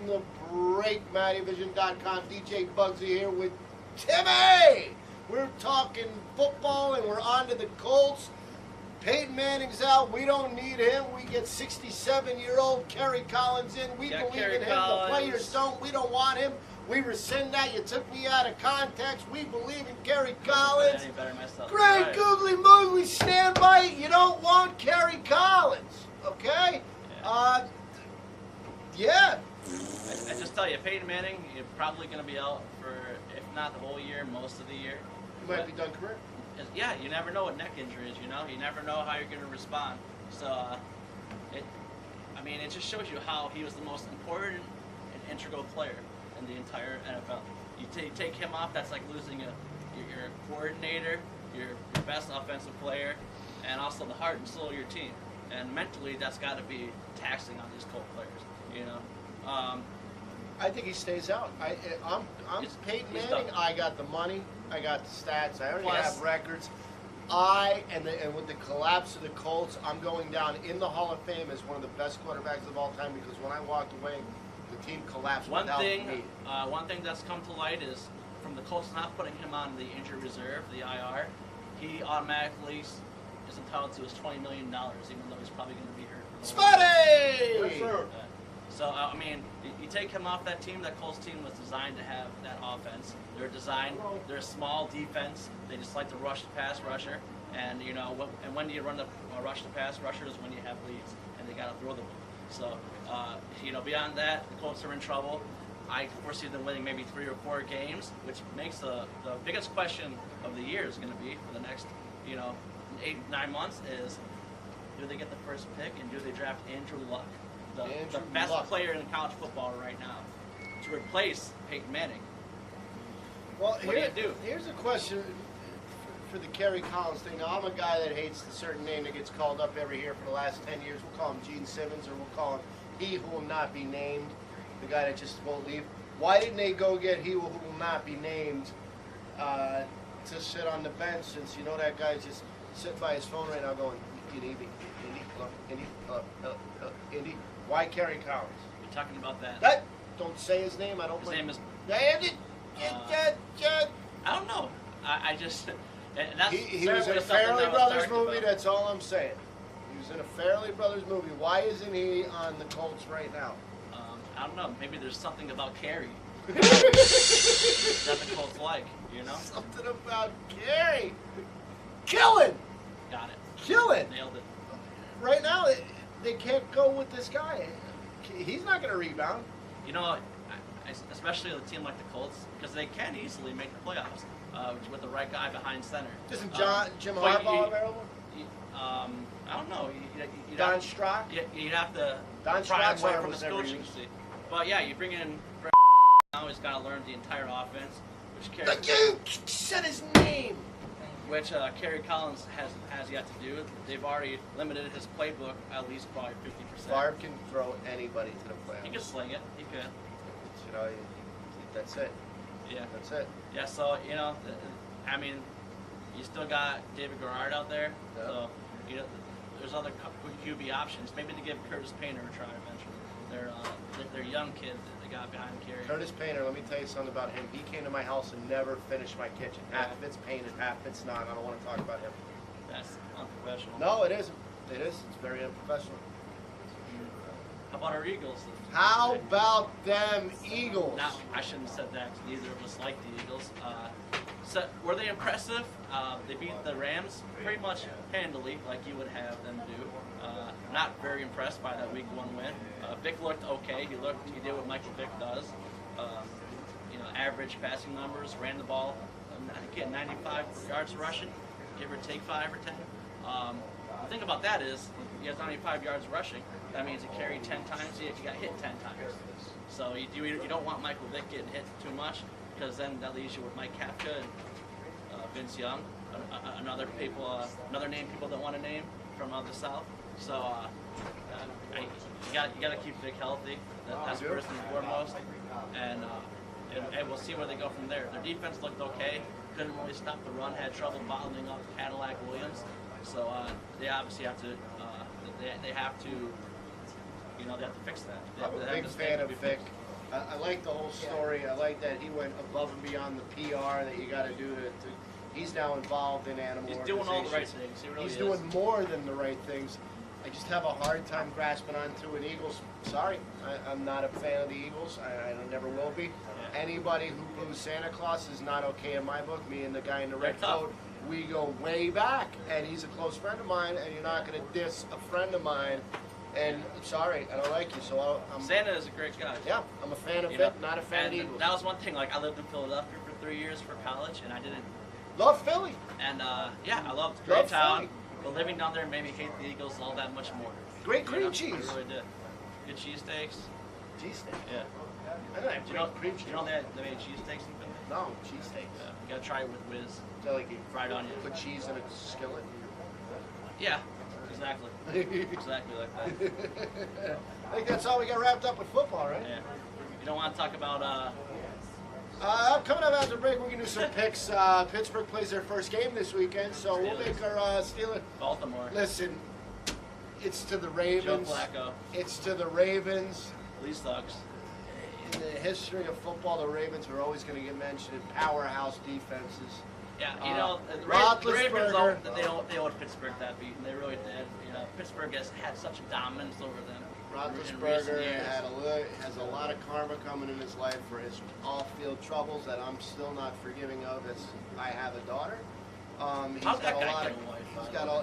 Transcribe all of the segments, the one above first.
the great Mattyvison.com. DJ Bugsy here with Timmy. We're talking football and we're on to the Colts. Peyton Manning's out. We don't need him. We get 67-year-old Kerry Collins in. We believe in him. The players don't. We don't want him. We rescind that. You took me out of context. We believe in Kerry Collins. Great googly moogly, stand by it. You don't want Kerry Collins. Okay? Yeah. I just tell you, Peyton Manning, you're probably going to be out for, if not the whole year, most of the year. You might be done career. Yeah, you never know what neck injury is, you know? You never know how you're going to respond. So, it just shows you how he was the most important and integral player in the entire NFL. You take him off, that's like losing your coordinator, your best offensive player, and also the heart and soul of your team. And mentally, that's got to be taxing on these Colt players, you know? I think he stays out. I'm Peyton Manning. I got the money. I got the stats. I already have records. And with the collapse of the Colts, I'm going down in the Hall of Fame as one of the best quarterbacks of all time because when I walked away, the team collapsed without me. One thing that's come to light is from the Colts not putting him on the injured reserve, the IR, he automatically is entitled to his $20 million, even though he's probably going to be hurt. Spotty! So, you take him off that team. That Colts team was designed to have that offense. They're a small defense. They just like to rush the pass rusher. And, when do you run the rush the pass rushers? When you have leads. And they got to throw the ball. So, beyond that, the Colts are in trouble. I foresee them winning maybe 3 or 4 games, which makes the biggest question of the year is going to be for the next, 8-9 months is, do they get the first pick and do they draft Andrew Luck? The best player in college football right now to replace Peyton Manning. Well, what do you do? Here's a question for the Kerry Collins thing. Now, I'm a guy that hates the certain name that gets called up every year for the last 10 years. We'll call him Gene Simmons, or we'll call him he who will not be named, the guy that just won't leave. Why didn't they go get he who will not be named to sit on the bench, since that guy's just sitting by his phone right now going, Indy. Why Kerry Collins? You're talking about that. Don't say his name. I don't. His name is. I don't know. I just. That's he was in a Farrelly Brothers movie. That's all I'm saying. He was in a Farrelly Brothers movie. Why isn't he on the Colts right now? I don't know. Maybe there's something about Kerry that the Colts like. Something about Kerry. Killing. Got it. Killing. Nailed it. Right now, they can't go with this guy. He's not going to rebound. Especially with a team like the Colts, because they can easily make the playoffs with the right guy behind center. Isn't Jim Harbaugh available? I don't know. Don Strock? You'd have to Don pry Strock away from his coaching. But yeah, you bring in now. He's got to learn the entire offense, You said his name. Which Kerry Collins has yet to do. They've already limited his playbook at least probably 50%. Favre can throw anybody to the playoffs. He can sling it. He could. That's it. Yeah. That's it. Yeah, so, you still got David Garrard out there. Yeah. So, there's other QB options. Maybe to give Curtis Painter a try eventually. They're young kids that they got behind Kerry. Curtis Painter, let me tell you something about him. He came to my house and never finished my kitchen. Half of it's painted, half of it's not. I don't want to talk about him. That's unprofessional. No, it isn't. It is. It's very unprofessional. How about our Eagles? How about them Eagles? Now, I shouldn't have said that because neither of us like the Eagles. So, were they impressive? They beat the Rams pretty much handily, like you would have them do. Not very impressed by that Week 1 win. Vic looked okay. He did what Michael Vick does. Average passing numbers, ran the ball. I think he had 95 yards rushing, give or take 5 or 10. The thing about that is, he has 95 yards rushing. That means he carried 10 times. He got hit 10 times. So you don't want Michael Vick getting hit too much, because then that leaves you with Mike Kafka and Vince Young, another name people don't want to name from the South. So you got to keep Vic healthy. That's first and foremost. And we'll see where they go from there. Their defense looked okay. Couldn't really stop the run. Had trouble bottling up Cadillac Williams. So they obviously have to. They have to. They have to fix that. I'm a big fan of Vic. I like the whole story. I like that he went above and beyond the PR that you got to do to. He's now involved in animal He's doing all the right organizations. things. He really He's is. doing more than the right things. I just have a hard time grasping onto an Eagles. Sorry, I'm not a fan of the Eagles. I never will be. Yeah. Anybody who boos Santa Claus is not okay in my book. Me and the guy in the red They're tough. coat, we go way back, and he's a close friend of mine, and you're not going to diss a friend of mine. And sorry, I don't like you, so I'm. Santa is a great guy. Yeah, I'm a fan of You it, know, not a fan of and the Eagles. that was one thing. Like I lived in Philadelphia for 3 years for college, and I didn't. Love Philly. And yeah, I loved Love great town. Philly. But living down there made me hate the Eagles all that much more. Great You cream know, cheese. I really did. Good cheesesteaks. Cheesesteak. Yeah. I know. Do you know, cream you know they made cheesesteaks in Finland? No, cheesesteaks. Yeah. You gotta try it with whiz. Is that like you Fried onions. put cheese in a skillet? Yeah, exactly. Exactly like that. I think that's all we got wrapped up with football, right? Yeah. You don't want to talk about Coming up after the break, we're going to do some picks. Pittsburgh plays their first game this weekend, so we'll Steelers. make our Steelers. Baltimore. Listen, it's to the Joe Ravens. Flacco. It's to the Ravens. Lee Stocks. In the history of football, the Ravens are always going to get mentioned in powerhouse defenses. Yeah, you know, the Ravens, Roethlisberger. they owed Pittsburgh that beat, and they really did. You know, Pittsburgh has had such a dominance over them in recent Roethlisberger years. has a lot of karma coming in his life for his off-field troubles that I'm still not forgiving of. As I have a daughter. He's How'd that got a guy lot get of a wife,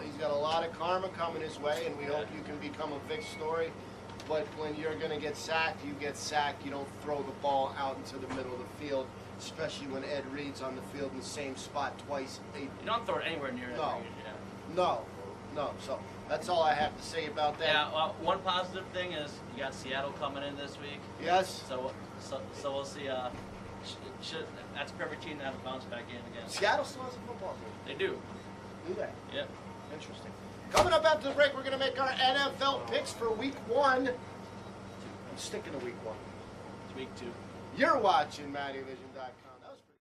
he's got a lot of karma coming his way, and we hope you can become a Vic Story. But when you're going to get sacked, you get sacked. You don't throw the ball out into the middle of the field, especially when Ed Reed's on the field in the same spot twice. You don't throw it anywhere near it. No. Yeah. No. So that's all I have to say about that. Yeah, well, one positive thing is you got Seattle coming in this week. Yes. So we'll see. That's a perfect team to have a bounce back game again. Seattle still has a football team. They do. Do they? Yep. Interesting. Coming up after the break, we're going to make our NFL picks for Week 1. I'm sticking to Week 1. It's week 2. You're watching Mattyvison.com.